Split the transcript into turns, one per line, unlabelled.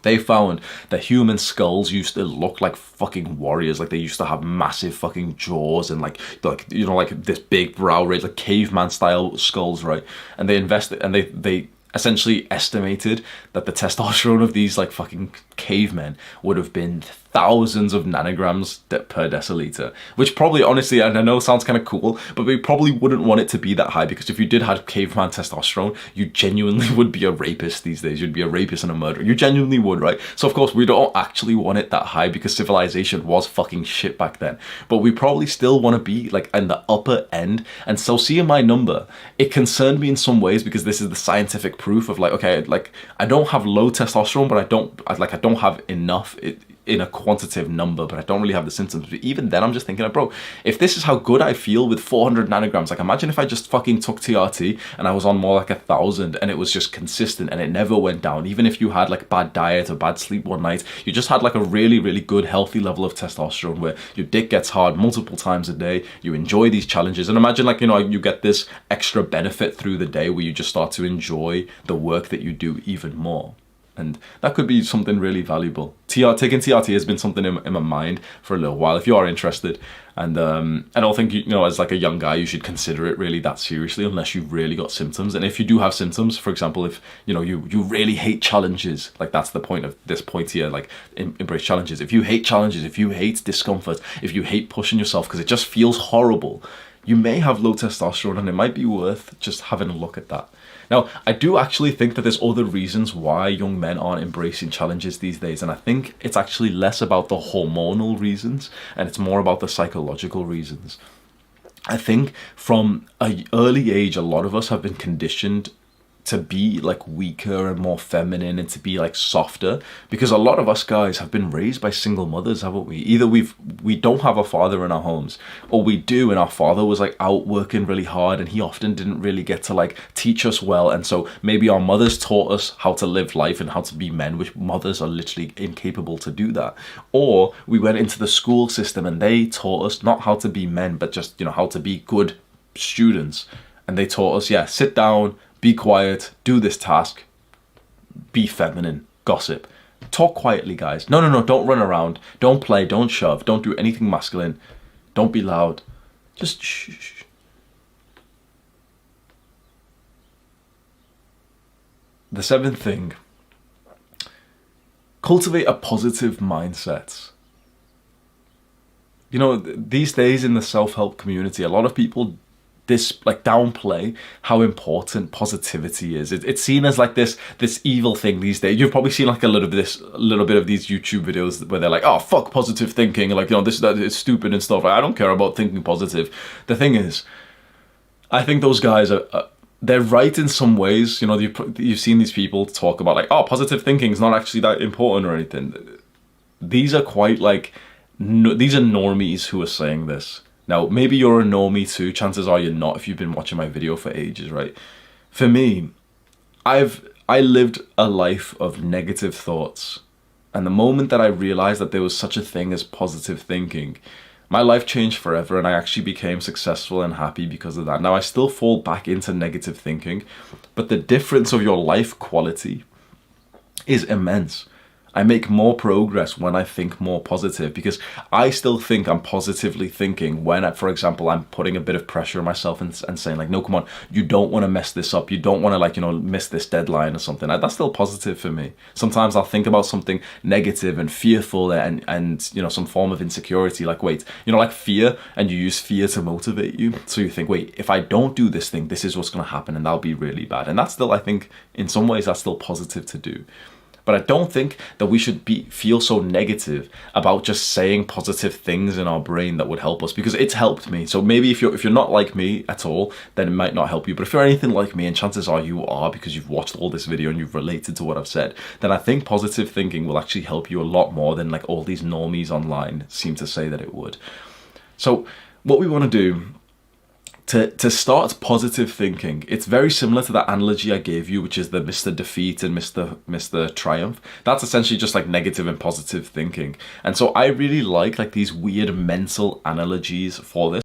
They found that human skulls used to look like fucking warriors. Like they used to have massive fucking jaws and like you know, like this big brow ridge, like caveman style skulls, right? And they invested and they essentially estimated that the testosterone of these like fucking cavemen would have been thousands of nanograms per deciliter, which probably, honestly, and I know sounds kind of cool, but we probably wouldn't want it to be that high, because if you did have caveman testosterone, you genuinely would be a rapist these days. You'd be a rapist and a murderer. You genuinely would, right? So of course we don't actually want it that high, because civilization was fucking shit back then, but we probably still want to be like in the upper end. And so seeing my number, it concerned me in some ways, because this is the scientific proof of like, okay, like I don't have low testosterone, but I don't have enough in a quantitative number, but I don't really have the symptoms. But even then, I'm just thinking, like, bro, if this is how good I feel with 400 nanograms, like imagine if I just fucking took TRT and I was on more like 1,000 and it was just consistent and it never went down. Even if you had like bad diet or bad sleep one night, you just had like a really, really good, healthy level of testosterone where your dick gets hard multiple times a day. You enjoy these challenges. And imagine, like, you know, you get this extra benefit through the day where you just start to enjoy the work that you do even more. And that could be something really valuable. Taking TRT has been something in my mind for a little while. If you are interested, and I don't think, you know, as like a young guy, you should consider it really that seriously unless you've really got symptoms. And if you do have symptoms, for example, if you know you really hate challenges, like that's the point of this point here, like embrace challenges. If you hate challenges, if you hate discomfort, if you hate pushing yourself because it just feels horrible, you may have low testosterone, and it might be worth just having a look at that. Now, I do actually think that there's other reasons why young men aren't embracing challenges these days, and I think it's actually less about the hormonal reasons and it's more about the psychological reasons. I think from an early age, a lot of us have been conditioned to be like weaker and more feminine and to be like softer, because a lot of us guys have been raised by single mothers, haven't we? Either we don't have a father in our homes, or we do and our father was like out working really hard and he often didn't really get to like teach us well, and so maybe our mothers taught us how to live life and how to be men, which mothers are literally incapable to do that. Or we went into the school system and they taught us not how to be men, but just, you know, how to be good students, and they taught us, yeah, sit down, be quiet, do this task, be feminine, gossip. Talk quietly, guys. No, don't run around. Don't play, don't shove, don't do anything masculine. Don't be loud. Just shh. The seventh thing, cultivate a positive mindset. You know, these days in the self-help community, a lot of people downplay how important positivity is. It's seen as like this evil thing these days. You've probably seen like a little bit of these YouTube videos where they're like, oh, fuck positive thinking, like, you know, that is stupid and stuff. I don't care about thinking positive. The thing is, I think those guys they're right in some ways. You know, you've seen these people talk about like, oh, positive thinking is not actually that important or anything. These are quite like, these are normies who are saying this. Now, maybe you're a normie too. Chances are you're not if you've been watching my video for ages, right? For me, I lived a life of negative thoughts. And the moment that I realized that there was such a thing as positive thinking, my life changed forever, and I actually became successful and happy because of that. Now, I still fall back into negative thinking, but the difference of your life quality is immense. I make more progress when I think more positive, because I still think I'm positively thinking when, for example, I'm putting a bit of pressure on myself and saying like, no, come on, you don't want to mess this up. You don't want to, like, you know, miss this deadline or something. That's still positive for me. Sometimes I'll think about something negative and fearful and you know, some form of insecurity, like, wait, you know, like fear, and you use fear to motivate you. So you think, wait, if I don't do this thing, this is what's going to happen and that'll be really bad. And that's still, I think, in some ways, that's still positive to do. But I don't think that we should feel so negative about just saying positive things in our brain that would help us, because it's helped me. So maybe if you're not like me at all, then it might not help you. But if you're anything like me, and chances are you are, because you've watched all this video and you've related to what I've said, then I think positive thinking will actually help you a lot more than like all these normies online seem to say that it would. So what we want to do to start positive thinking, it's very similar to that analogy I gave you, which is the Mr. Defeat and Mr. Triumph. That's essentially just like negative and positive thinking. And so I really like these weird mental analogies for this.